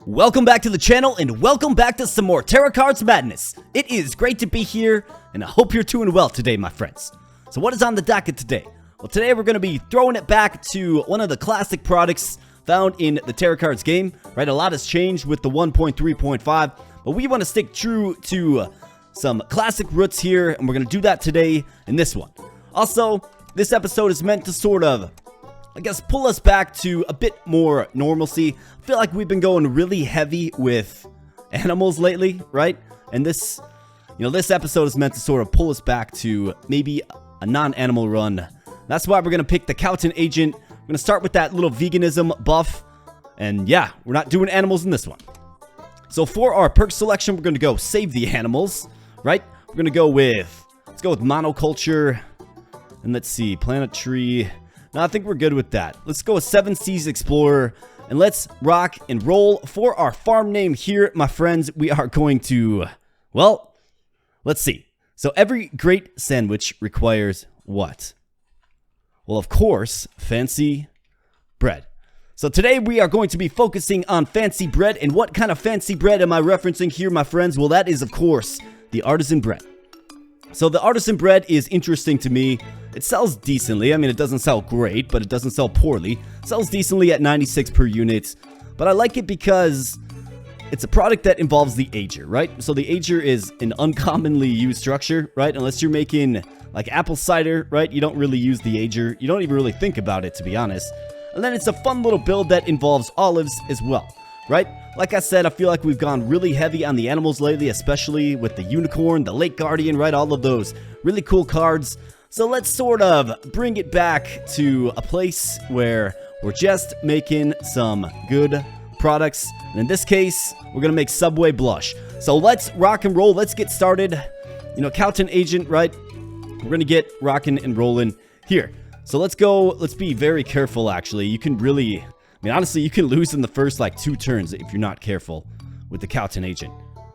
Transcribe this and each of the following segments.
Welcome back to the channel and welcome back to some more Terracards madness. It is great to be here and I hope you're doing well today, my friends. So what is on the docket today? Well, today we're going to be throwing it back to one of the classic products found in the Terracards game, right? A lot has changed with the 1.3.5, but we want to stick true to some classic roots here, and we're going to do that today in this one. Also, this episode is meant to sort of, I guess, pull us back to a bit more normalcy. I feel like we've been going really heavy with animals lately, right? And this episode is meant to sort of pull us back to maybe a non-animal run. That's why we're going to pick the Cowton Agent. We're going to start with that little veganism buff. And yeah, we're not doing animals in this one. So for our perk selection, we're going to go save the animals, right? We're going to go with, let's go with monoculture. And let's see, plant a tree. No, I think we're good with that. Let's go with 7 Seas Explorer. And let's rock and roll. For our farm name here, my friends, we are going to, well, let's see. So every great sandwich requires what? Well, of course, fancy bread. So today we are going to be focusing on fancy bread. And what kind of fancy bread am I referencing here, my friends? Well, that is, of course, the artisan bread. So the artisan bread is interesting to me. It sells decently. I mean, it doesn't sell great, but it doesn't sell poorly. It sells decently at 96 per unit. But I like it because it's a product that involves the ager, right? So the ager is an uncommonly used structure, right? Unless you're making like apple cider, right? You don't really use the ager. You don't even really think about it, to be honest. And then it's a fun little build that involves olives as well, right? Like I said, I feel like we've gone really heavy on the animals lately, especially with the unicorn, the lake guardian, right? All of those really cool cards. So let's sort of bring it back to a place where we're just making some good products. And in this case, we're going to make Subway blush. So let's rock and roll. Let's get started. You know, Cowton Agent, right? We're going to get rocking and rolling here. So let's go. Let's be very careful, actually. You can really, I mean, honestly, you can lose in the first, like, 2 turns if you're not careful with the Cowton Agent.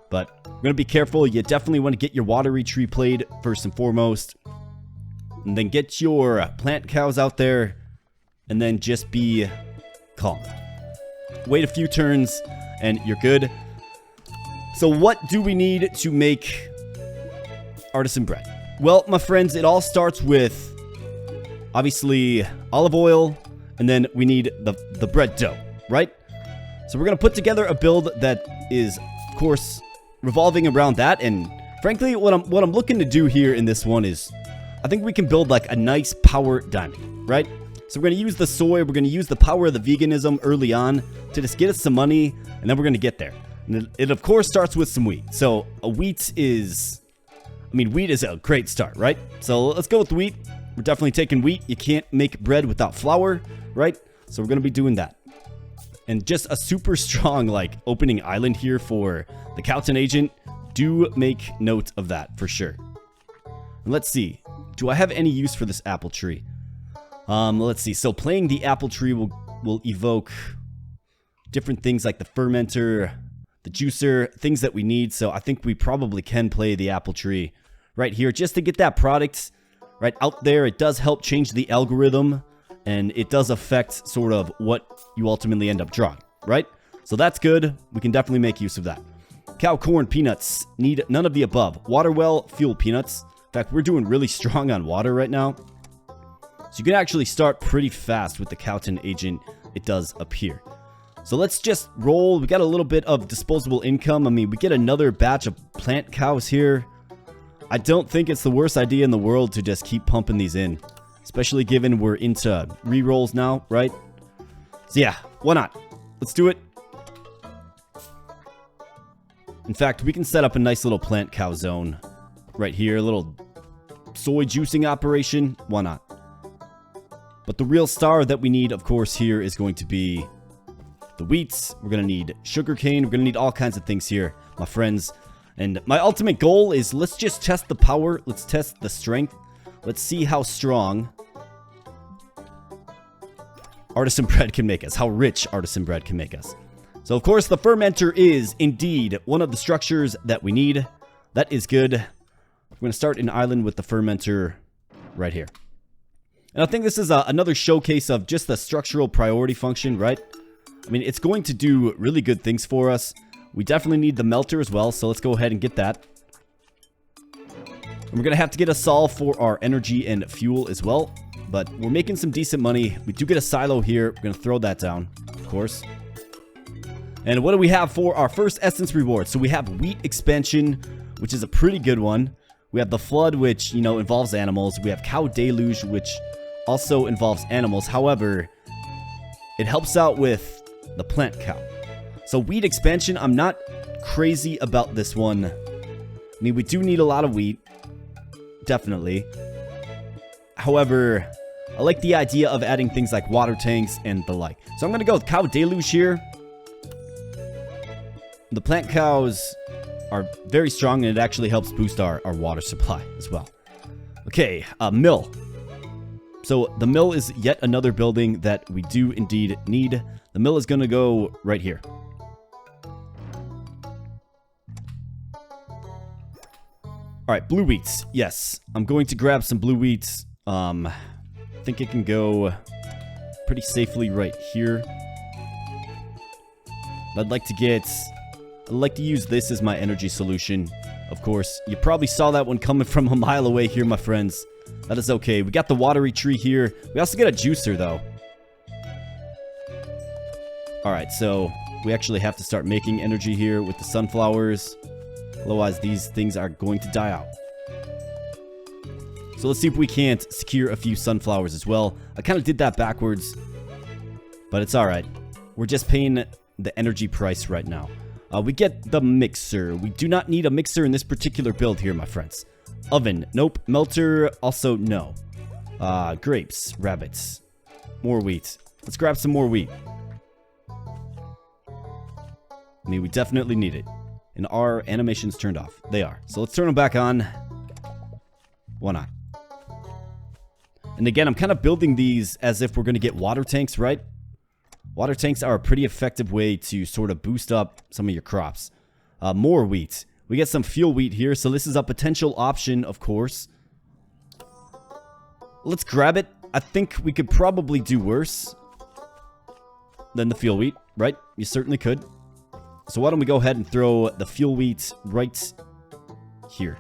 But we're going to be careful. You definitely want to get your watery tree played first and foremost. And then get your plant cows out there. And then just be calm. Wait a few turns and you're good. So what do we need to make artisan bread? Well, my friends, it all starts with, obviously, olive oil. And then we need the bread dough, right? So we're going to put together a build that is, of course, revolving around that. And frankly, what I'm looking to do here in this one is, I think we can build like a nice power diamond, right? So we're going to use the soy, we're going to use the power of the veganism early on to just get us some money, and then we're going to get there. And it of course starts with some wheat. So wheat is a great start, right? So let's go with wheat. We're definitely taking wheat. You can't make bread without flour, right? So we're going to be doing that. And just a super strong like opening island here for the Cowton Agent. Do make note of that for sure. And let's see. Do I have any use for this apple tree? Let's see. So playing the apple tree will evoke different things like the fermenter, the juicer, things that we need. So I think we probably can play the apple tree right here just to get that product right out there. It does help change the algorithm and it does affect sort of what you ultimately end up drawing, right? So that's good. We can definitely make use of that. Cow corn peanuts need none of the above. Water well fuel peanuts. In fact, we're doing really strong on water right now. So you can actually start pretty fast with the Cowton Agent, it does appear. So let's just roll. We got a little bit of disposable income. I mean, we get another batch of plant cows here. I don't think it's the worst idea in the world to just keep pumping these in. Especially given we're into rerolls now, right? So yeah, why not? Let's do it. In fact, we can set up a nice little plant cow zone right here. A little soy juicing operation. Why not? But the real star that we need, of course, here is going to be the wheats. We're going to need sugarcane. We're going to need all kinds of things here, my friends. And my ultimate goal is let's just test the power. Let's test the strength. Let's see how strong artisan bread can make us. How rich artisan bread can make us. So, of course, the fermenter is indeed one of the structures that we need. That is good. We're going to start an island with the fermenter right here. And I think this is another showcase of just the structural priority function, right? I mean, it's going to do really good things for us. We definitely need the melter as well, so let's go ahead and get that. And we're going to have to get a solve for our energy and fuel as well. But we're making some decent money. We do get a silo here. We're going to throw that down, of course. And what do we have for our first essence reward? So we have wheat expansion, which is a pretty good one. We have the flood, which, you know, involves animals. We have cow deluge, which also involves animals. However, it helps out with the plant cow. So wheat expansion, I'm not crazy about this one. I mean, we do need a lot of wheat. Definitely. However, I like the idea of adding things like water tanks and the like. So I'm going to go with cow deluge here. The plant cows are very strong, and it actually helps boost our water supply as well. Okay, mill. So the mill is yet another building that we do indeed need. The mill is going to go right here. Alright, blue wheats. Yes, I'm going to grab some blue wheats. I think it can go pretty safely right here. I'd like to use this as my energy solution. Of course, you probably saw that one coming from a mile away here, my friends. That is okay. We got the watery tree here. We also get a juicer, though. Alright, so we actually have to start making energy here with the sunflowers. Otherwise, these things are going to die out. So let's see if we can't secure a few sunflowers as well. I kind of did that backwards, but it's alright. We're just paying the energy price right now. We get the mixer. We do not need a mixer in this particular build here, my friends. Oven, nope. Melter, also no. Grapes, rabbits, more wheat. Let's grab some more wheat. I mean, we definitely need it. And our animations turned off. They are. So let's turn them back on. Why not? And again, I'm kind of building these as if we're going to get water tanks, right? Water tanks are a pretty effective way to sort of boost up some of your crops. More wheat. We get some fuel wheat here, so this is a potential option, of course. Let's grab it. I think we could probably do worse than the fuel wheat, right? You certainly could. So why don't we go ahead and throw the fuel wheat right here.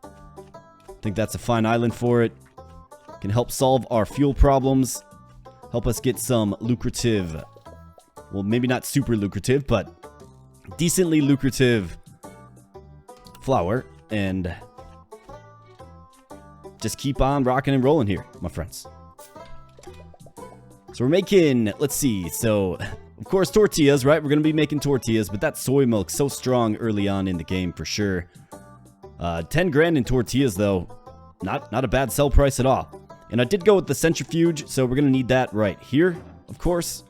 I think that's a fine island for it. Can help solve our fuel problems. Help us get some lucrative, well, maybe not super lucrative, but decently lucrative flour. And just keep on rocking and rolling here, my friends. So we're making, let's see, so of course tortillas, right? We're going to be making tortillas, but that soy milk so strong early on in the game for sure. 10 grand in tortillas though, not a bad sell price at all. And I did go with the centrifuge, so we're going to need that right here, of course.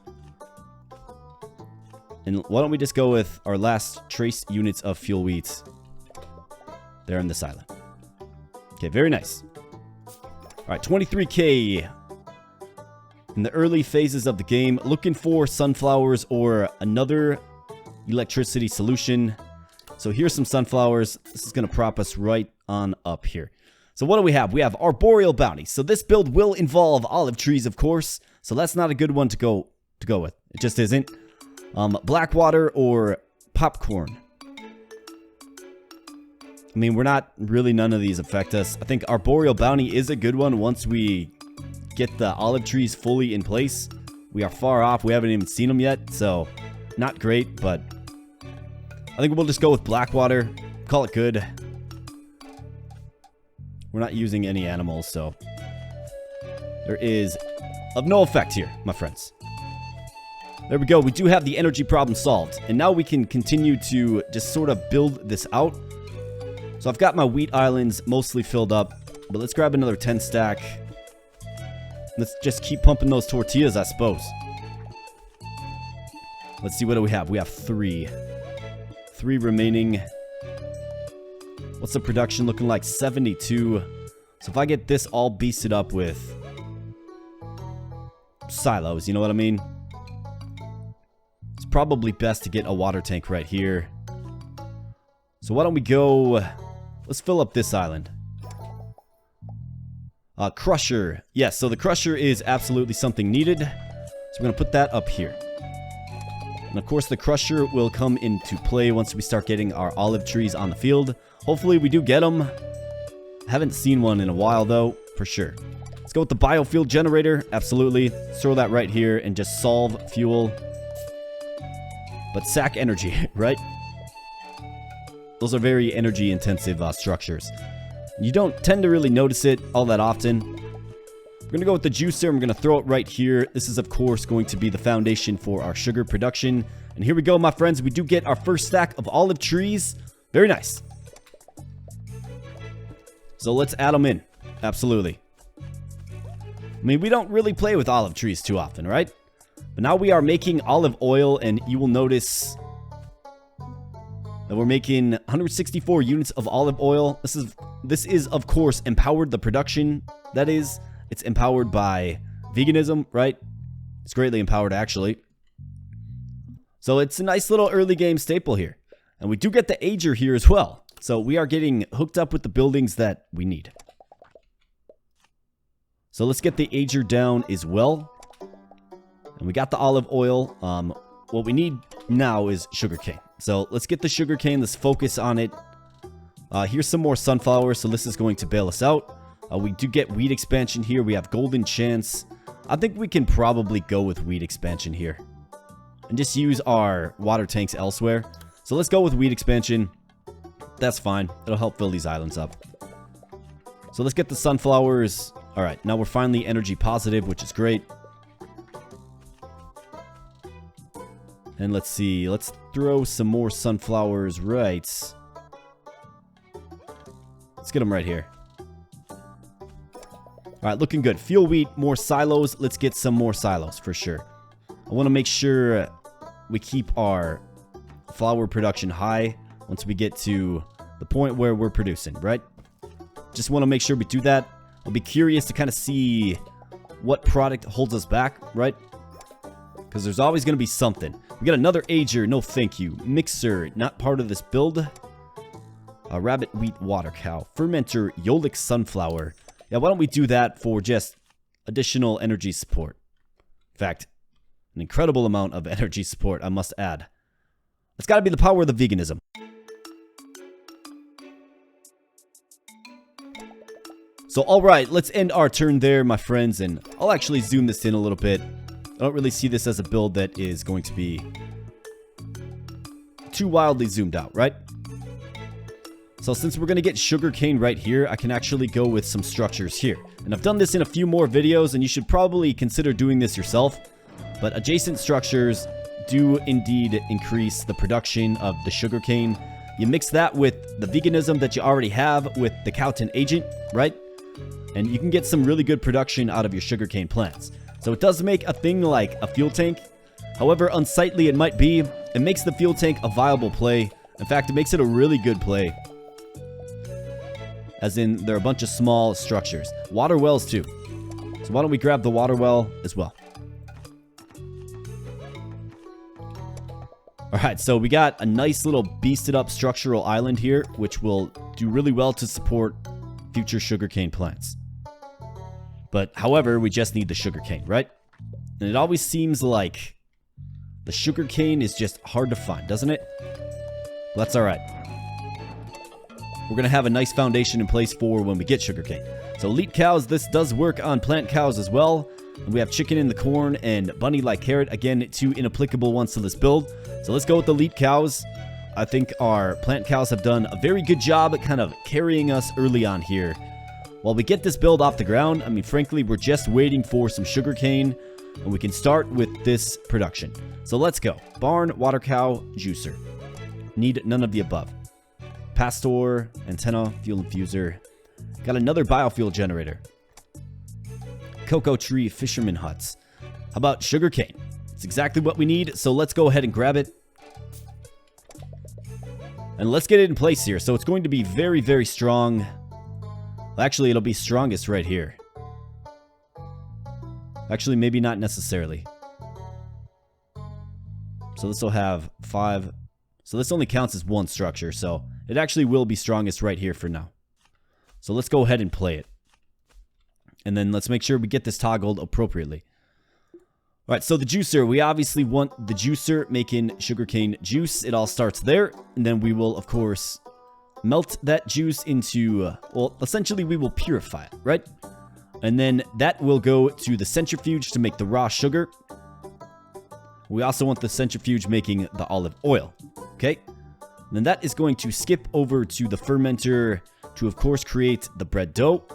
And why don't we just go with our last trace units of fuel wheat there in this island. Okay, very nice. All right, 23k in the early phases of the game. Looking for sunflowers or another electricity solution. So here's some sunflowers. This is going to prop us right on up here. So what do we have? We have arboreal bounty. So this build will involve olive trees, of course. So that's not a good one to go with. It just isn't. Blackwater or popcorn. I mean, we're not really, none of these affect us. I think arboreal bounty is a good one once we get the olive trees fully in place. We are far off. We haven't even seen them yet, so not great, but I think we'll just go with Blackwater. Call it good. We're not using any animals, so there is of no effect here, my friends. There we go. We do have the energy problem solved, and now we can continue to just sort of build this out. So I've got my wheat islands mostly filled up, but let's grab another 10 stack. Let's just keep pumping those tortillas, I suppose. Let's see, what do we have? We have 3 remaining. What's the production looking like? 72. So if I get this all beasted up with silos, you know what I mean? It's probably best to get a water tank right here. So why don't we go... Let's fill up this island. Crusher. Yes, so the crusher is absolutely something needed. So we're going to put that up here. And of course, the crusher will come into play once we start getting our olive trees on the field. Hopefully, we do get them. Haven't seen one in a while, though, for sure. Let's go with the biofuel generator. Absolutely. Let's throw that right here and just solve fuel. But sack energy, right? Those are very energy-intensive structures. You don't tend to really notice it all that often. We're going to go with the juicer. I'm going to throw it right here. This is, of course, going to be the foundation for our sugar production. And here we go, my friends. We do get our first stack of olive trees. Very nice. So let's add them in. Absolutely. I mean, we don't really play with olive trees too often, right? But now we are making olive oil, and you will notice that we're making 164 units of olive oil. This is, of course, empowered, the production. That is... It's empowered by veganism, right? It's greatly empowered, actually. So it's a nice little early game staple here. And we do get the ager here as well. So we are getting hooked up with the buildings that we need. So let's get the ager down as well. And we got the olive oil. What we need now is sugarcane. So let's get the sugarcane. Let's focus on it. Here's some more sunflowers. So this is going to bail us out. We do get wheat expansion here. We have golden chance. I think we can probably go with wheat expansion here. And just use our water tanks elsewhere. So let's go with wheat expansion. That's fine. It'll help fill these islands up. So let's get the sunflowers. Alright, now we're finally energy positive, which is great. And let's see. Let's throw some more sunflowers right. Let's get them right here. Alright, looking good. Fuel wheat, more silos. Let's get some more silos for sure. I want to make sure we keep our flour production high once we get to the point where we're producing, right? Just want to make sure we do that. I'll be curious to kind of see what product holds us back, right? Because there's always going to be something. We got another ager. No thank you. Mixer, not part of this build. Rabbit wheat water cow. Fermenter Yolik sunflower. Yeah, why don't we do that for just additional energy support? In fact, an incredible amount of energy support, I must add. It's got to be the power of the veganism. So, alright, let's end our turn there, my friends, and I'll actually zoom this in a little bit. I don't really see this as a build that is going to be too wildly zoomed out, right? So since we're going to get sugarcane right here, I can actually go with some structures here. And I've done this in a few more videos, and you should probably consider doing this yourself. But adjacent structures do indeed increase the production of the sugarcane. You mix that with the veganism that you already have with the Cowton agent, right? And you can get some really good production out of your sugarcane plants. So it does make a thing like a fuel tank. However unsightly it might be, it makes the fuel tank a viable play. In fact, it makes it a really good play. As in, there are a bunch of small structures. Water wells, too. So why don't we grab the water well as well. Alright, so we got a nice little beasted up structural island here, which will do really well to support future sugarcane plants. But, however, we just need the sugarcane, right? And it always seems like the sugarcane is just hard to find, doesn't it? Well, that's alright. We're going to have a nice foundation in place for when we get sugarcane. So elite cows, this does work on plant cows as well. And we have chicken in the corn and bunny like carrot. Again, two inapplicable ones to this build. So let's go with the elite cows. I think our plant cows have done a very good job at kind of carrying us early on here. While we get this build off the ground, I mean, frankly, we're just waiting for some sugarcane. And we can start with this production. So let's go. Barn, water cow, juicer. Need none of the above. Pastor, antenna, fuel infuser. Got another biofuel generator. Cocoa tree, fisherman huts. How about sugarcane? It's exactly what we need, so let's go ahead and grab it. And let's get it in place here. So it's going to be very, very strong. Actually, it'll be strongest right here. Actually, maybe not necessarily. So this will have 5. So this only counts as one structure, so it actually will be strongest right here for now. So let's go ahead and play it. And then let's make sure we get this toggled appropriately. Alright, so the juicer, we obviously want the juicer making sugarcane juice. It all starts there, and then we will, of course, melt that juice into, well, essentially we will purify it, right? And then that will go to the centrifuge to make the raw sugar. We also want the centrifuge making the olive oil, okay? And then that is going to skip over to the fermenter to, of course, create the bread dough.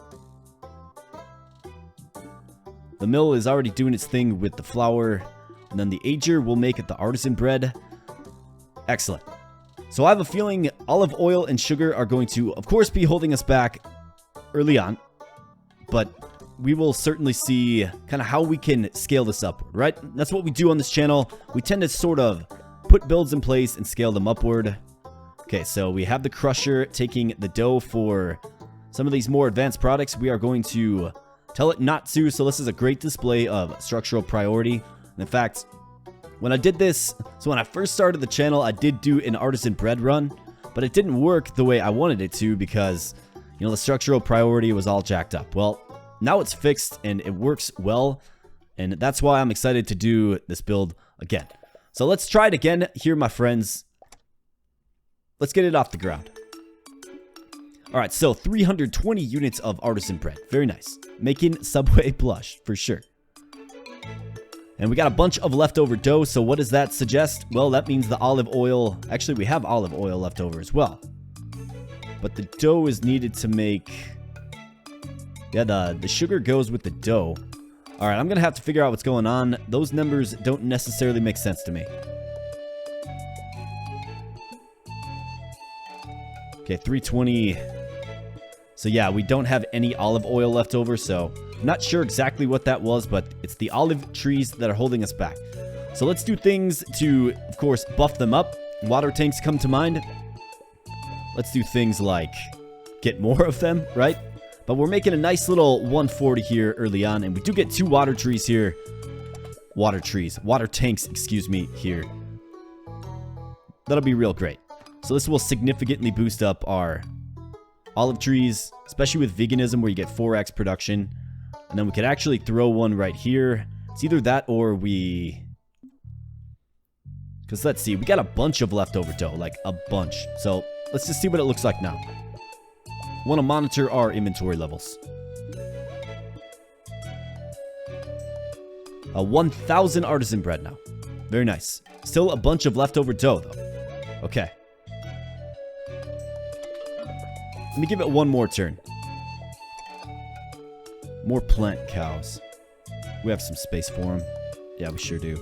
The mill is already doing its thing with the flour, and then the ager will make it the artisan bread. Excellent. So I have a feeling olive oil and sugar are going to, of course, be holding us back early on, but we will certainly see kind of how we can scale this upward, right? That's what we do on this channel. We tend to sort of put builds in place and scale them upward. Okay, so we have the crusher taking the dough for some of these more advanced products. We are going to tell it not to, so this is a great display of structural priority. And in fact, when I did this, so when I first started the channel, I did do an artisan bread run, but it didn't work the way I wanted it to because, you know, the structural priority was all jacked up. Well, now it's fixed and it works well, and that's why I'm excited to do this build again. So let's try it again here, my friends. Let's get it off the ground. Alright, so 320 units of artisan bread. Very nice. Making Subway blush, for sure. And we got a bunch of leftover dough, so what does that suggest? Well, that means the olive oil... Actually, we have olive oil left over as well. But the dough is needed to make... Yeah, the sugar goes with the dough. Alright, I'm going to have to figure out what's going on. Those numbers don't necessarily make sense to me. Okay, 320. So yeah, we don't have any olive oil left over, so I'm not sure exactly what that was, but it's the olive trees that are holding us back. So let's do things to, of course, buff them up. Water tanks come to mind. Let's do things like get more of them, right? But we're making a nice little 140 here early on, and we do get 2 water trees here. Water tanks, excuse me, here. That'll be real great. So this will significantly boost up our olive trees, especially with veganism where you get 4x production. And then we could actually throw one right here. It's either that or we... Because let's see, we got a bunch of leftover dough, like a bunch. So let's just see what it looks like now. Want to monitor our inventory levels. 1,000 artisan bread now. Very nice. Still a bunch of leftover dough, though. Okay. Let me give it one more turn. More plant cows. We have some space for them. Yeah, we sure do.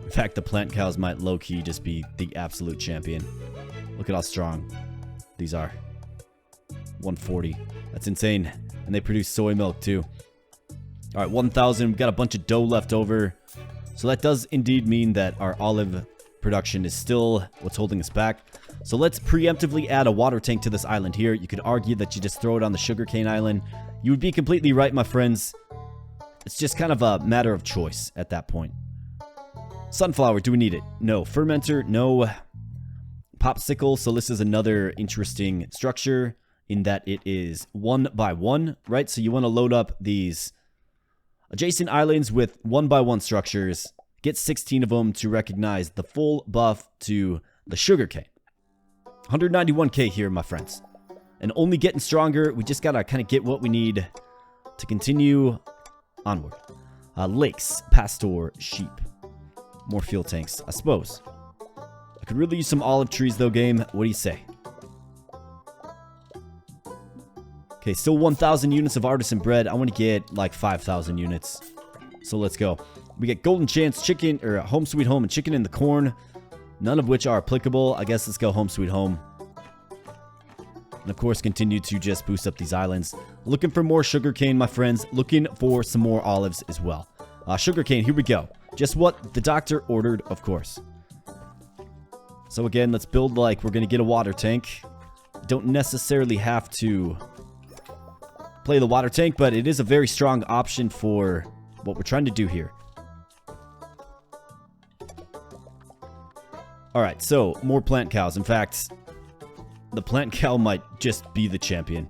In fact, the plant cows might low-key just be the absolute champion. Look at how strong these are. 140. That's insane. And they produce soy milk, too. Alright, 1,000. We've got a bunch of dough left over. So that does indeed mean that our olive production is still what's holding us back. So let's preemptively add a water tank to this island here. You could argue that you just throw it on the sugarcane island. You would be completely right, my friends. It's just kind of a matter of choice at that point. Sunflower, do we need it? No. Fermenter, no. Popsicle, so this is another interesting structure in that it is 1 by 1, right? So you want to load up these adjacent islands with 1 by 1 structures. Get 16 of them to recognize the full buff to the sugarcane. 191k here, my friends. And only getting stronger. We just gotta kind of get what we need to continue onward. Lakes, pasture, sheep. More fuel tanks, I suppose. I could really use some olive trees, though, game. What do you say? Okay, still 1,000 units of artisan bread. I want to get like 5,000 units. So let's go. We get golden chance chicken, or home sweet home, and chicken in the corn. None of which are applicable. I guess let's go home sweet home. And of course, continue to just boost up these islands. Looking for more sugarcane, my friends. Looking for some more olives as well. Sugarcane, here we go. Just what the doctor ordered, of course. So again, let's build like we're going to get a water tank. Don't necessarily have to play the water tank, but it is a very strong option for what we're trying to do here. Alright, so more plant cows. In fact, the plant cow might just be the champion.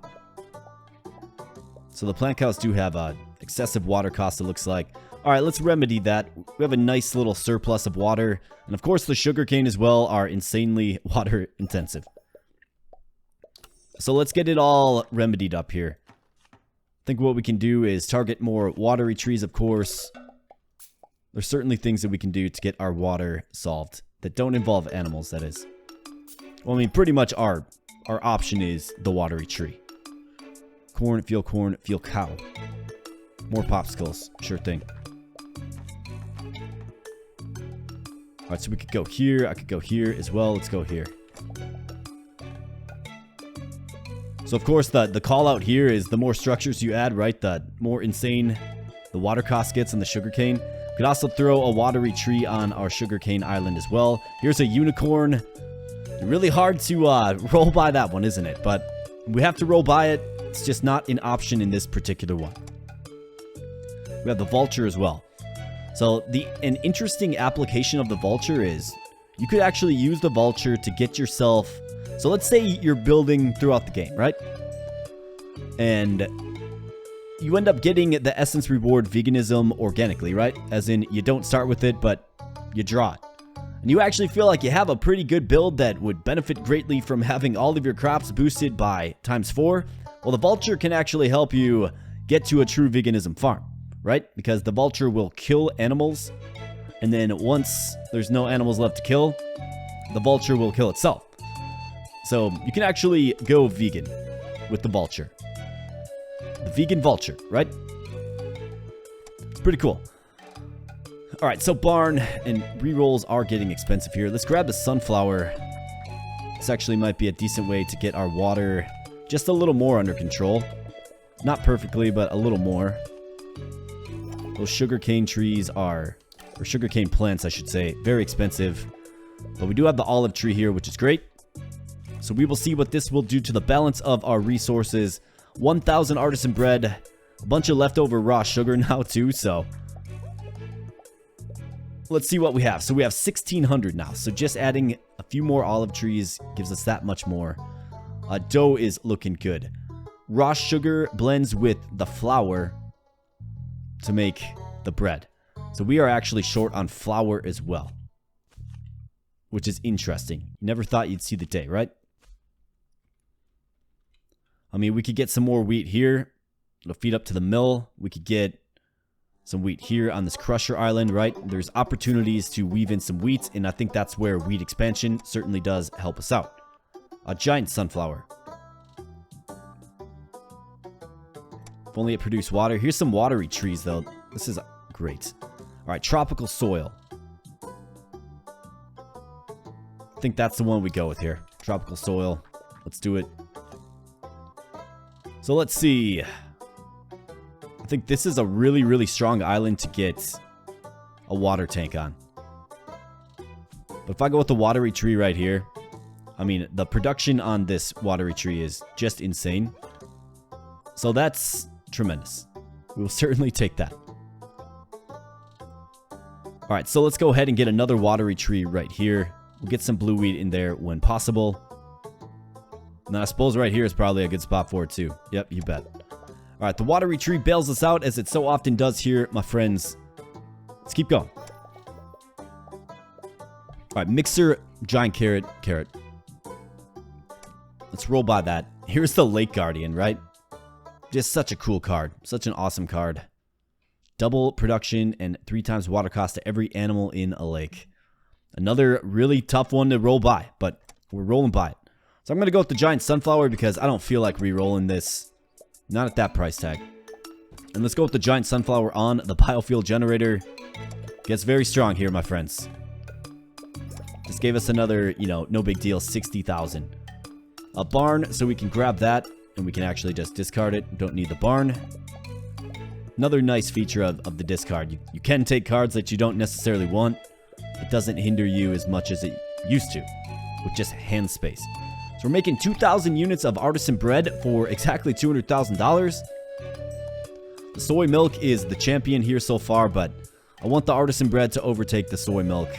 So the plant cows do have excessive water cost, it looks like. Alright, let's remedy that. We have a nice little surplus of water. And of course the sugarcane as well are insanely water intensive. So let's get it all remedied up here. I think what we can do is target more watery trees, of course. There's certainly things that we can do to get our water solved. That don't involve animals, that is. Well, I mean, pretty much our option is the watery tree. Corn, feel cow. More popsicles, sure thing. Alright, so we could go here. I could go here as well. Let's go here. So, of course, the call out here is the more structures you add, right? The more insane the water cost gets on the sugarcane. We could also throw a watery tree on our sugarcane island as well. Here's a unicorn. Really hard to roll by that one, isn't it? But we have to roll by it. It's just not an option in this particular one. We have the vulture as well. So an interesting application of the vulture is you could actually use the vulture to get yourself... So let's say you're building throughout the game, right? And you end up getting the essence reward veganism organically, right? As in, you don't start with it, but you draw it. And you actually feel like you have a pretty good build that would benefit greatly from having all of your crops boosted by ×4. Well, the vulture can actually help you get to a true veganism farm, right? Because the vulture will kill animals, and then once there's no animals left to kill, the vulture will kill itself. So you can actually go vegan with the vulture. The vegan vulture, right? It's pretty cool. Alright, so barn and rerolls are getting expensive here. Let's grab the sunflower. This actually might be a decent way to get our water just a little more under control. Not perfectly, but a little more. Those sugarcane trees are, or sugarcane plants, I should say, very expensive. But we do have the olive tree here, which is great. So we will see what this will do to the balance of our resources. 1,000 artisan bread. A bunch of leftover raw sugar now, too, so... Let's see what we have. So we have 1,600 now. So just adding a few more olive trees gives us that much more. Dough is looking good. Raw sugar blends with the flour to make the bread. So we are actually short on flour as well, which is interesting. Never thought you'd see the day, right? I mean, we could get some more wheat here. It'll feed up to the mill. We could get some wheat here on this crusher island, right? There's opportunities to weave in some wheat, and I think that's where wheat expansion certainly does help us out. A giant sunflower. If only it produced water. Here's some watery trees, though. This is great. All right, tropical soil. I think that's the one we go with here. Tropical soil. Let's do it. So let's see. I think this is a really, really strong island to get a water tank on. But if I go with the watery tree right here, I mean, the production on this watery tree is just insane. So that's tremendous. We will certainly take that. Alright, so let's go ahead and get another watery tree right here. We'll get some blue wheat in there when possible. And then I suppose right here is probably a good spot for it too. Yep, you bet. Alright, the watery tree bails us out as it so often does here, my friends. Let's keep going. Alright, mixer, giant carrot. Let's roll by that. Here's the Lake Guardian, right? Just such a cool card. Such an awesome card. Double production and 3 times water cost to every animal in a lake. Another really tough one to roll by, but we're rolling by it. So I'm going to go with the giant sunflower because I don't feel like re-rolling this. Not at that price tag. And let's go with the giant sunflower on the biofuel generator. Gets very strong here, my friends. Just gave us another, you know, no big deal, 60,000. A barn, so we can grab that, and we can actually just discard it. Don't need the barn. Another nice feature of the discard. You can take cards that you don't necessarily want. It doesn't hinder you as much as it used to, with just hand space. So we're making 2,000 units of artisan bread for exactly $200,000. The soy milk is the champion here so far, but I want the artisan bread to overtake the soy milk.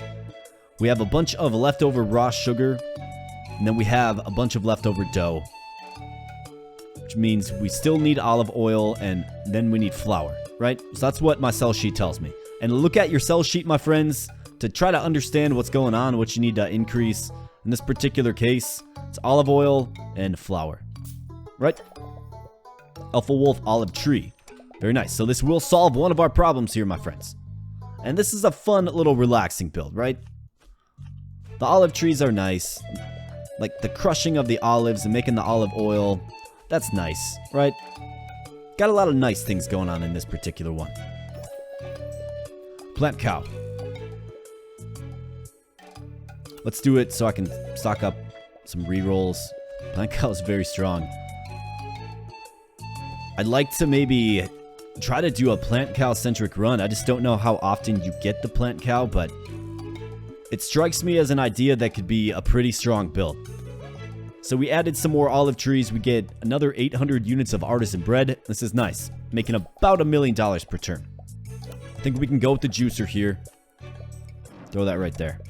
We have a bunch of leftover raw sugar, and then we have a bunch of leftover dough, which means we still need olive oil, and then we need flour. right? So that's what my sell sheet tells me. And look at your sell sheet, my friends, to try to understand what's going on, what you need to increase. In this particular case, it's olive oil and flour, right? Alpha Wolf olive tree. Very nice. So this will solve one of our problems here, my friends. And this is a fun little relaxing build, right? The olive trees are nice. Like the crushing of the olives and making the olive oil. That's nice, right? Got a lot of nice things going on in this particular one. Plant cow. Let's do it so I can stock up some rerolls. Plant cow is very strong. I'd like to maybe try to do a plant cow centric run. I just don't know how often you get the plant cow, but it strikes me as an idea that could be a pretty strong build. So we added some more olive trees. We get another 800 units of artisan bread. This is nice, making about $1 million per turn. I think we can go with the juicer here. Throw that right there.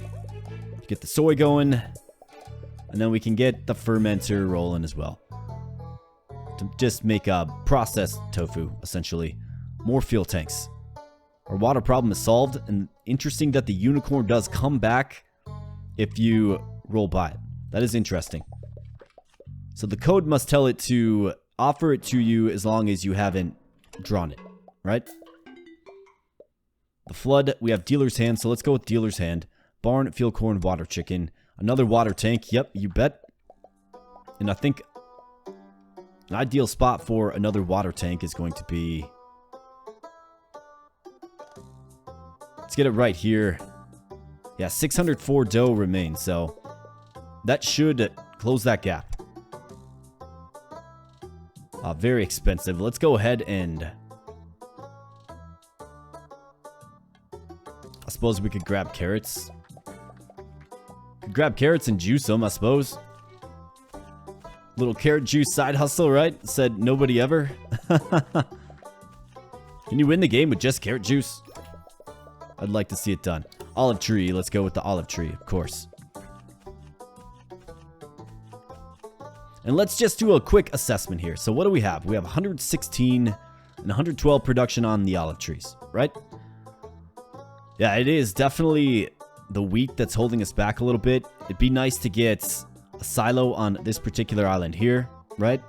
Get the soy going, and then we can get the fermenter rolling as well. To just make a processed tofu, essentially. More fuel tanks. Our water problem is solved, and interesting that the unicorn does come back if you roll by it. That is interesting. So the code must tell it to offer it to you as long as you haven't drawn it, right? The flood, we have dealer's hand, so let's go with dealer's hand. Barn, field corn, water chicken. Another water tank, yep, you bet. And I think an ideal spot for another water tank is going to be... Let's get it right here. Yeah, 604 dough remains, so that should close that gap. Very expensive. Let's go ahead and... I suppose we could grab carrots. Could grab carrots and juice them, I suppose. Little carrot juice side hustle, right? Said nobody ever. Can you win the game with just carrot juice? I'd like to see it done. Olive tree. Let's go with the olive tree, of course. And let's just do a quick assessment here. So what do we have? We have 116 and 112 production on the olive trees, right? Yeah, it is definitely the wheat that's holding us back a little bit. It'd be nice to get a silo on this particular island here, right?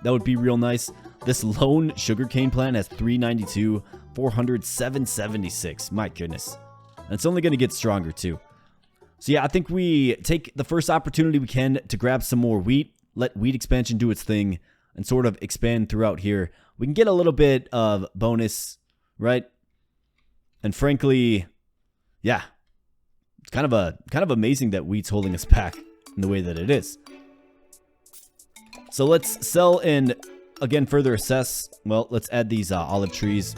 That would be real nice. This lone sugarcane plant has 392, 400, 776. My goodness. And it's only going to get stronger too. So yeah, I think we take the first opportunity we can to grab some more wheat, let wheat expansion do its thing, and sort of expand throughout here. We can get a little bit of bonus, right? And frankly, yeah, it's kind of amazing that wheat's holding us back in the way that it is. So let's sell and again further assess. Well, let's add these olive trees,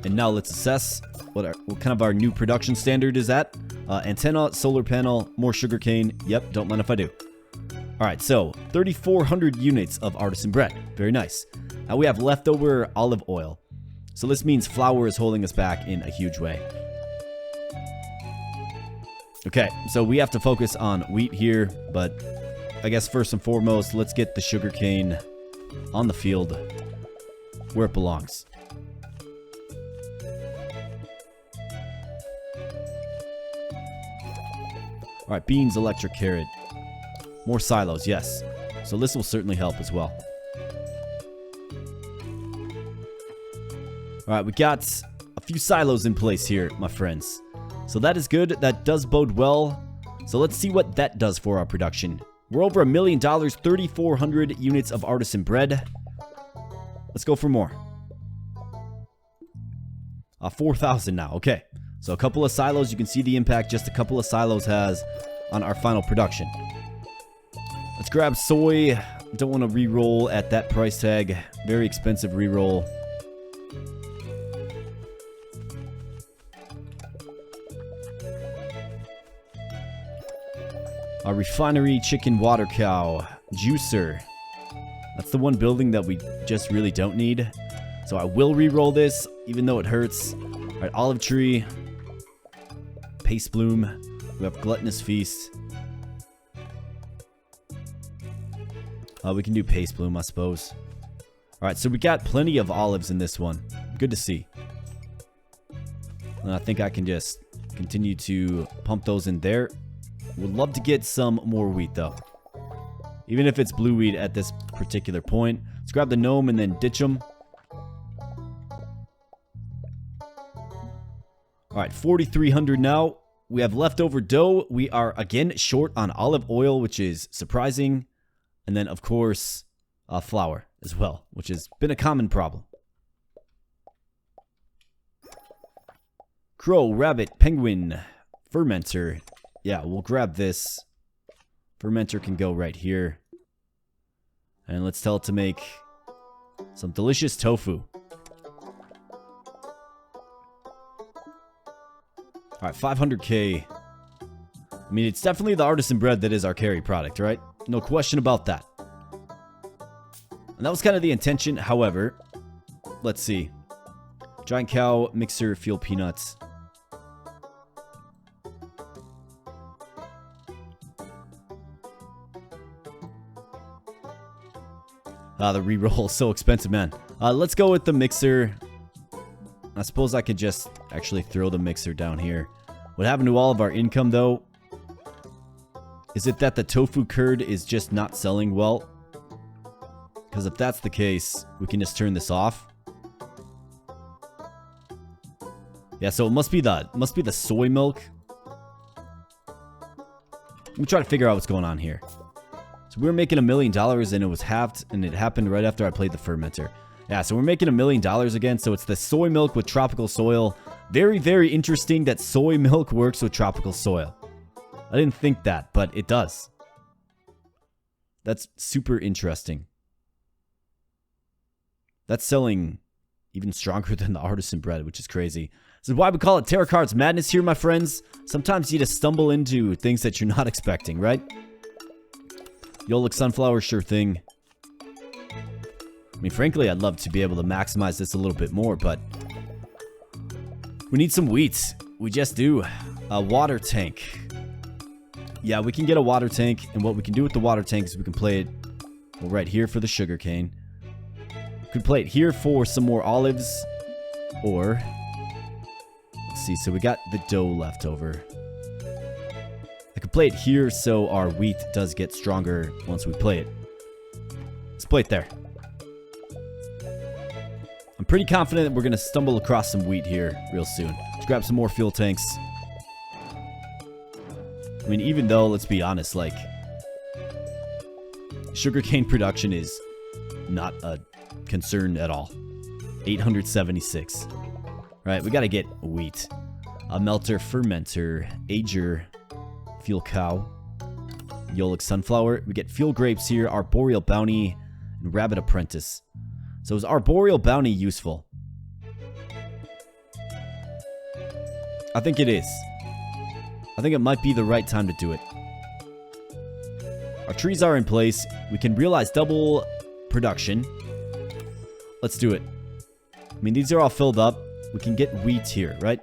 and now let's assess what kind of our new production standard is at. Antenna, solar panel, more sugarcane. Yep, don't mind if I do. All right, so 3,400 units of artisan bread. Very nice. Now we have leftover olive oil. So this means flour is holding us back in a huge way. Okay, so we have to focus on wheat here, but I guess first and foremost, let's get the sugarcane on the field where it belongs. All right, beans, electric carrot. More silos, yes. So this will certainly help as well. All right, we got a few silos in place here, my friends. So that is good. That does bode well. So let's see what that does for our production. We're over $1 million, 3,400 units of artisan bread. Let's go for more. 4,000 now. Okay. So a couple of silos. You can see the impact just a couple of silos has on our final production. Let's grab soy. Don't want to re-roll at that price tag. Very expensive re-roll. Our refinery, chicken, water cow, juicer. That's the one building that we just really don't need. So I will re-roll this, even though it hurts. All right, olive tree. Paste bloom. We have gluttonous feast. We can do paste bloom, I suppose. Alright, so we got plenty of olives in this one. Good to see. And I think I can just continue to pump those in there. Would love to get some more wheat, though. Even if it's blue wheat at this particular point. Let's grab the gnome and then ditch them. Alright, 4,300 now. We have leftover dough. We are again short on olive oil, which is surprising. And then, of course, flour as well, which has been a common problem. Crow, rabbit, penguin, fermenter. Yeah, we'll grab this. Fermenter can go right here. And let's tell it to make some delicious tofu. Alright, 500k. I mean, it's definitely the artisan bread that is our carry product, right? No question about that. And that was kind of the intention. However, let's see. Giant cow, mixer, fuel peanuts. The reroll is so expensive, man. Let's go with the mixer. I suppose I could just actually throw the mixer down here. What happened to all of our income, though? Is it that the tofu curd is just not selling well? Because if that's the case, we can just turn this off. Yeah, so it must be the soy milk. Let me try to figure out what's going on here. So we were making $1 million and it was halved, and it happened right after I played the fermenter. Yeah, so we're making $1 million again. So it's the soy milk with tropical soil. Very, very interesting that soy milk works with tropical soil. I didn't think that, but it does. That's super interesting. That's selling even stronger than the artisan bread, which is crazy. This is why we call it Terracards Madness here, my friends. Sometimes you just stumble into things that you're not expecting, right? Yolik sunflower, sure thing. I mean, frankly, I'd love to be able to maximize this a little bit more, but we need some wheat. We just do. A water tank. Yeah, we can get a water tank, and what we can do with the water tank is we can play it right here for the sugarcane. We can play it here for some more olives, or let's see. So we got the dough left over. I could play it here so our wheat does get stronger once we play it. Let's play it there. I'm pretty confident that we're going to stumble across some wheat here real soon. Let's grab some more fuel tanks. I mean, even though, let's be honest, like, sugarcane production is not a concern at all. 876. Right, we got to get wheat. A melter, fermenter, ager, fuel cow, Yolik sunflower. We get fuel grapes here, arboreal bounty, and rabbit apprentice. So is arboreal bounty useful? I think it is. I think it might be the right time to do it. Our trees are in place. We can realize double production. Let's do it. I mean, these are all filled up. We can get wheat here, right?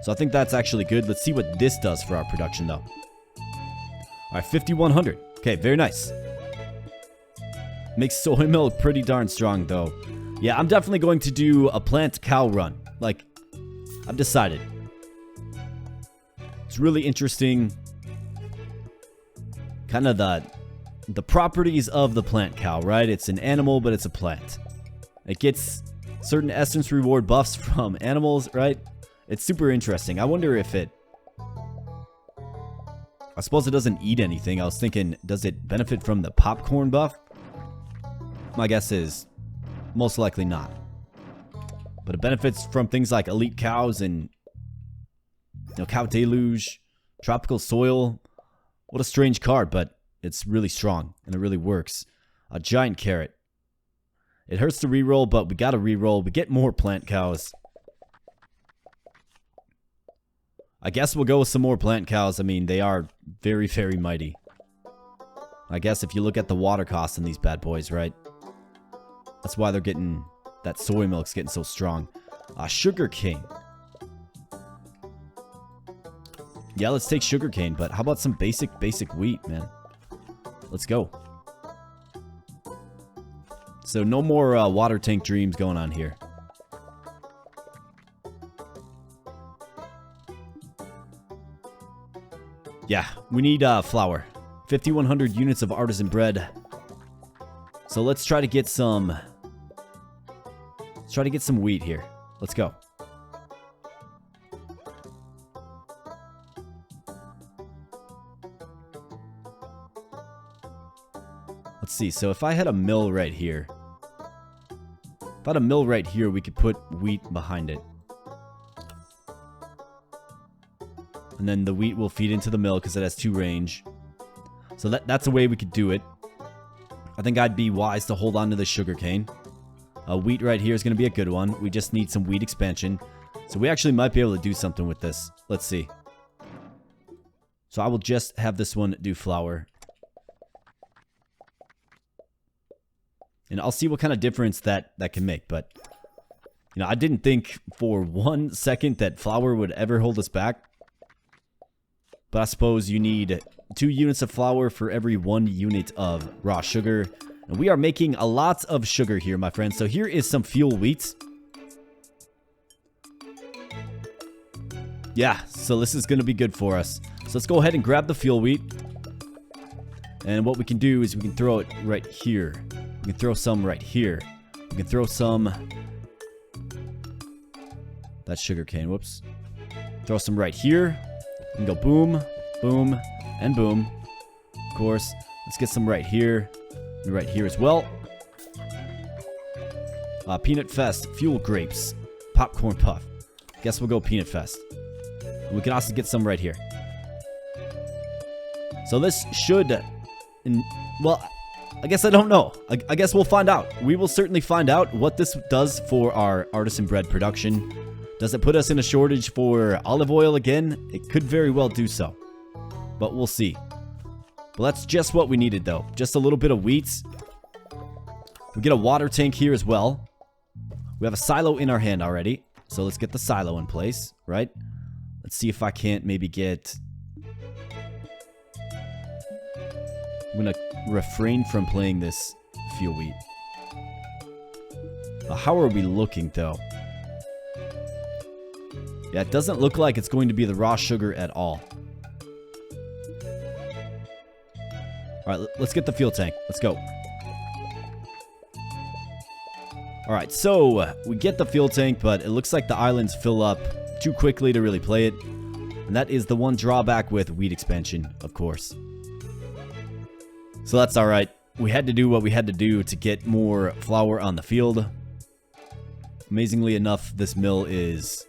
So I think that's actually good. Let's see what this does for our production, though. All right, 5,100. Okay, very nice. Makes soy milk pretty darn strong, though. Yeah, I'm definitely going to do a plant cow run. Like, I've decided. It's really interesting. Kind of the properties of the plant cow, right? It's an animal, but it's a plant. It gets certain essence reward buffs from animals, right? It's super interesting. I wonder if it... I suppose it doesn't eat anything. I was thinking, does it benefit from the popcorn buff? My guess is most likely not. But it benefits from things like elite cows and, you know, cow deluge, tropical soil. What a strange card, but it's really strong and it really works. A giant carrot. It hurts to reroll, but we gotta reroll. We get more plant cows. I guess we'll go with some more plant cows. I mean, they are very, very mighty. I guess if you look at the water cost in these bad boys, right? That's why they're getting... That soy milk's getting so strong. Sugar cane. Yeah, let's take sugar cane, but how about some basic wheat, man? Let's go. So no more water tank dreams going on here. Yeah, we need flour. 5,100 units of artisan bread. So let's try to get some... Let's try to get some wheat here. Let's go. Let's see. So if I had a mill right here... If I had a mill right here, we could put wheat behind it. And then the wheat will feed into the mill because it has 2 range. So that's a way we could do it. I think I'd be wise to hold on to the sugarcane. Wheat right here is going to be a good one. We just need some wheat expansion. So we actually might be able to do something with this. Let's see. So I will just have this one do flour. And I'll see what kind of difference that can make. But, you know, I didn't think for 1 second that flour would ever hold us back. But I suppose you need 2 units of flour for every 1 unit of raw sugar. And we are making a lot of sugar here, my friends. So here is some fuel wheat. Yeah, so this is going to be good for us. So let's go ahead and grab the fuel wheat. And what we can do is we can throw it right here. We can throw some right here. We can throw some... That's sugarcane, whoops. Throw some right here. We can go boom, boom, and boom. Of course, let's get some right here. And right here as well. Peanut Fest, fuel grapes, popcorn puff. Guess we'll go Peanut Fest. And we can also get some right here. So this should... well, I guess I don't know. I guess we'll find out. We will certainly find out what this does for our artisan bread production. Does it put us in a shortage for olive oil again? It could very well do so. But we'll see. Well, that's just what we needed, though. Just a little bit of wheat. We get a water tank here as well. We have a silo in our hand already. So let's get the silo in place, right? Let's see if I can't maybe get... I'm going to refrain from playing this fuel wheat. How are we looking, though? Yeah, it doesn't look like it's going to be the raw sugar at all. Alright, let's get the fuel tank. Let's go. Alright, so we get the fuel tank, but it looks like the islands fill up too quickly to really play it. And that is the one drawback with wheat expansion, of course. So that's alright. We had to do what we had to do to get more flour on the field. Amazingly enough, this mill is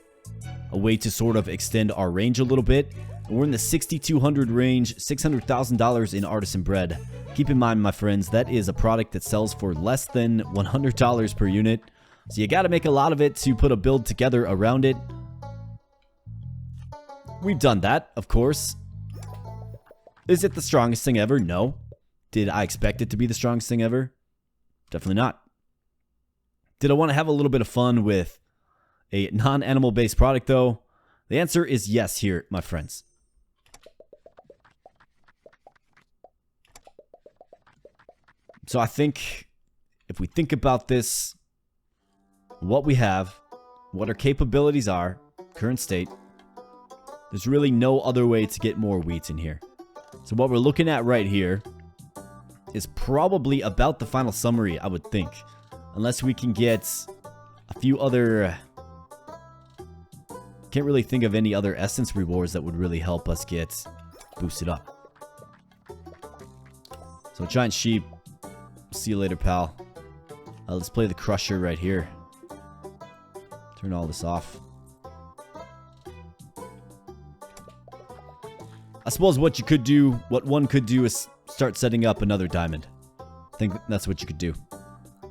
a way to sort of extend our range a little bit. We're in the 6,200 range, $600,000 in artisan bread. Keep in mind, my friends, that is a product that sells for less than $100 per unit. So you got to make a lot of it to put a build together around it. We've done that, of course. Is it the strongest thing ever? No. Did I expect it to be the strongest thing ever? Definitely not. Did I want to have a little bit of fun with a non-animal based product, though? The answer is yes here, my friends. So I think if we think about this, what we have, what our capabilities are, current state, there's really no other way to get more wheat in here. So what we're looking at right here is probably about the final summary, I would think. Unless we can get a few other... Can't really think of any other essence rewards that would really help us get boosted up. So giant sheep. See you later, pal. Let's play the crusher right here. Turn all this off. I suppose what you could do, what one could do is start setting up another diamond. I think that's what you could do.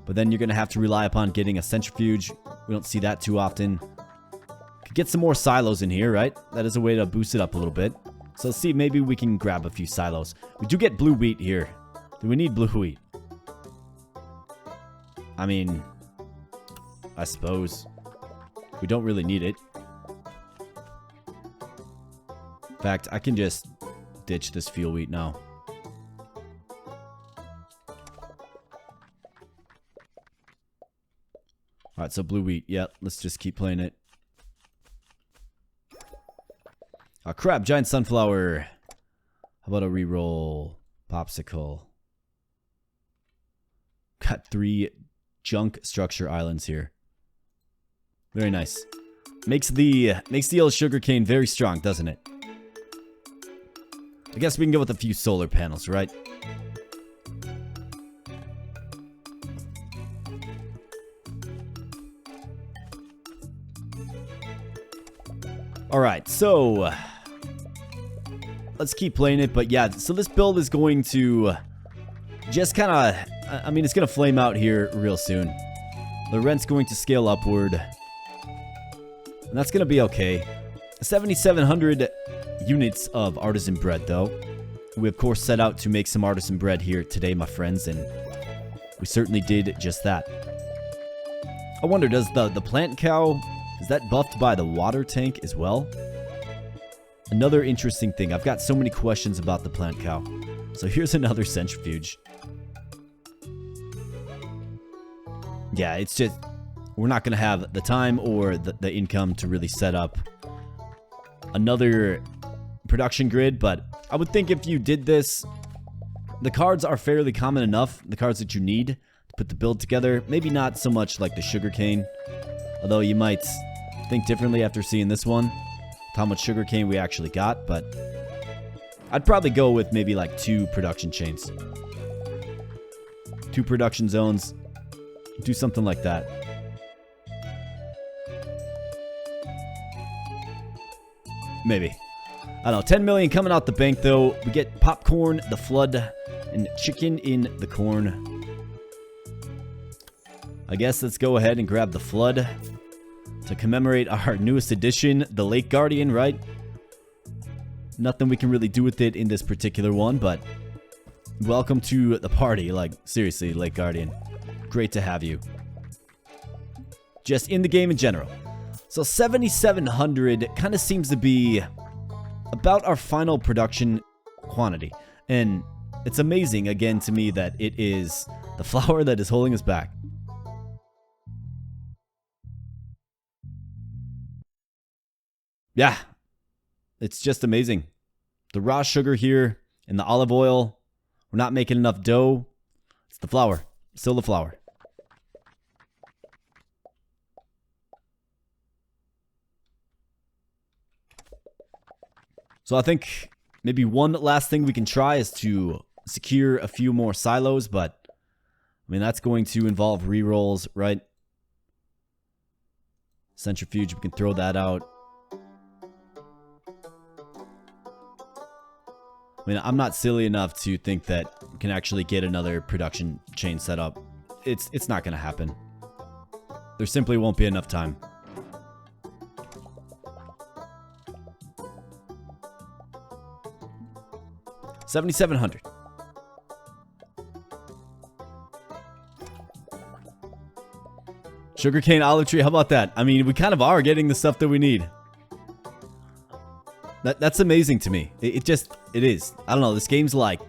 But then you're going to have to rely upon getting a centrifuge. We don't see that too often. Could get some more silos in here, right? That is a way to boost it up a little bit. So let's see, maybe we can grab a few silos. We do get blue wheat here. Do we need blue wheat? I mean, I suppose. We don't really need it. In fact, I can just ditch this fuel wheat now. Alright, so blue wheat. Yeah, let's just keep playing it. Oh, crap. Giant sunflower. How about a reroll? Popsicle. Got 3 junk structure islands here. Very nice. Makes the yellow sugarcane very strong, doesn't it? I guess we can go with a few solar panels, right? Alright, so let's keep playing it, but yeah, so this build is going to just kind of, I mean, it's going to flame out here real soon. The rent's going to scale upward, and that's going to be okay. 7,700 units of artisan bread, though. We, of course, set out to make some artisan bread here today, my friends, and we certainly did just that. I wonder, does the plant cow, is that buffed by the water tank as well? Another interesting thing. I've got so many questions about the plant cow. So here's another centrifuge. Yeah, it's just, we're not going to have the time or the income to really set up another production grid, but I would think if you did this, the cards are fairly common enough, the cards that you need to put the build together. Maybe not so much like the sugarcane, although you might think differently after seeing this one, how much sugarcane we actually got, but I'd probably go with maybe like 2 production chains. 2 production zones. Do something like that. Maybe. I don't know. 10 million coming out the bank, though. We get popcorn, the flood, and chicken in the corn. I guess let's go ahead and grab the flood to commemorate our newest addition, the Lake Guardian, right? Nothing we can really do with it in this particular one, but welcome to the party. Like, seriously, Lake Guardian. Great to have you. Just in the game in general. So 7,700 kind of seems to be about our final production quantity. And it's amazing, again, to me that it is the flour that is holding us back. Yeah, it's just amazing. The raw sugar here and the olive oil. We're not making enough dough. It's the flour. Still the flour. So I think maybe one last thing we can try is to secure a few more silos, but I mean, that's going to involve rerolls, right? Centrifuge, we can throw that out. I mean, I'm not silly enough to think that we can actually get another production chain set up. It's not going to happen. There simply won't be enough time. $7,700. Sugarcane olive tree, how about that? I mean, we kind of are getting the stuff that we need. That's amazing to me. It is. I don't know, this game's like,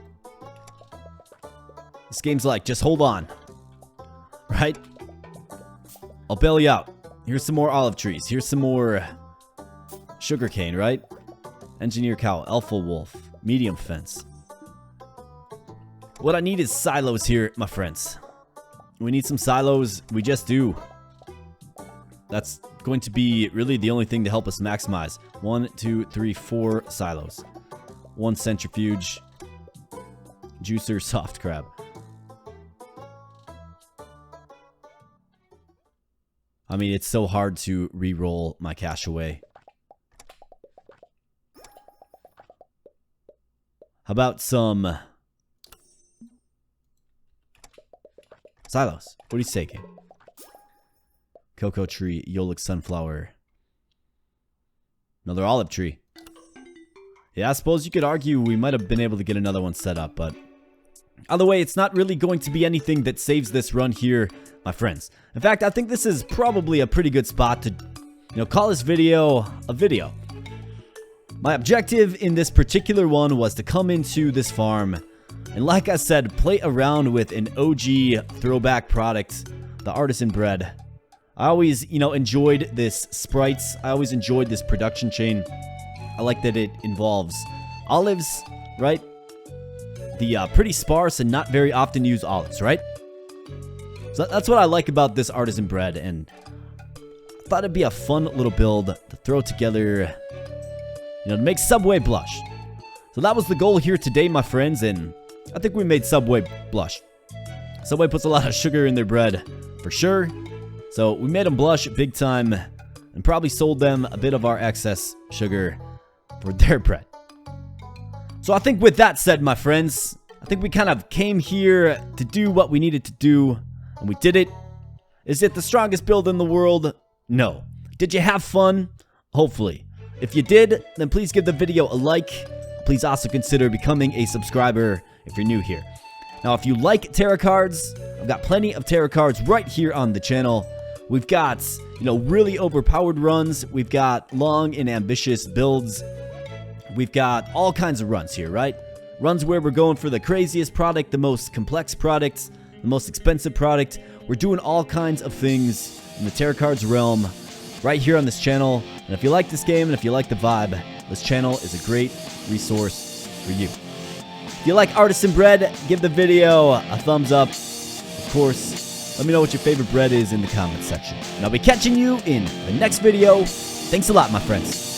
just hold on. Right? I'll bail you out. Here's some more olive trees. Here's some more sugarcane, right? Engineer cow, alpha wolf, medium fence. What I need is silos here, my friends. We need some silos. We just do. That's going to be really the only thing to help us maximize. 1, 2, 3, 4 silos. 1 centrifuge. Juicer, soft crab. I mean, it's so hard to re-roll my cash away. How about some silos? What do you say, game? Cocoa tree, Yolik sunflower. Another olive tree. Yeah, I suppose you could argue we might have been able to get another one set up, but either way, it's not really going to be anything that saves this run here, my friends. In fact, I think this is probably a pretty good spot to, call this video a video. My objective in this particular one was to come into this farm and, like I said, play around with an OG throwback product, the artisan bread. I always, enjoyed this sprites. I always enjoyed this production chain. I like that it involves olives, right? The pretty sparse and not very often used olives, right? So that's what I like about this artisan bread, and I thought it'd be a fun little build to throw together, to make Subway blush. So that was the goal here today, my friends, and I think we made Subway blush. Subway puts a lot of sugar in their bread, for sure. So we made them blush big time, and probably sold them a bit of our excess sugar for their bread. So I think with that said, my friends, I think we kind of came here to do what we needed to do, and we did it. Is it the strongest build in the world? No. Did you have fun? Hopefully. If you did, then please give the video a like. Please also consider becoming a subscriber if you're new here. Now, if you like tarot cards, I've got plenty of tarot cards right here on the channel. We've got, really overpowered runs. We've got long and ambitious builds. We've got all kinds of runs here, right? Runs where we're going for the craziest product, the most complex product, the most expensive product. We're doing all kinds of things in the tarot cards realm right here on this channel. And if you like this game and if you like the vibe, this channel is a great resource for you. If you like artisan bread, give the video a thumbs up. Of course, let me know what your favorite bread is in the comments section. And I'll be catching you in the next video. Thanks a lot, my friends.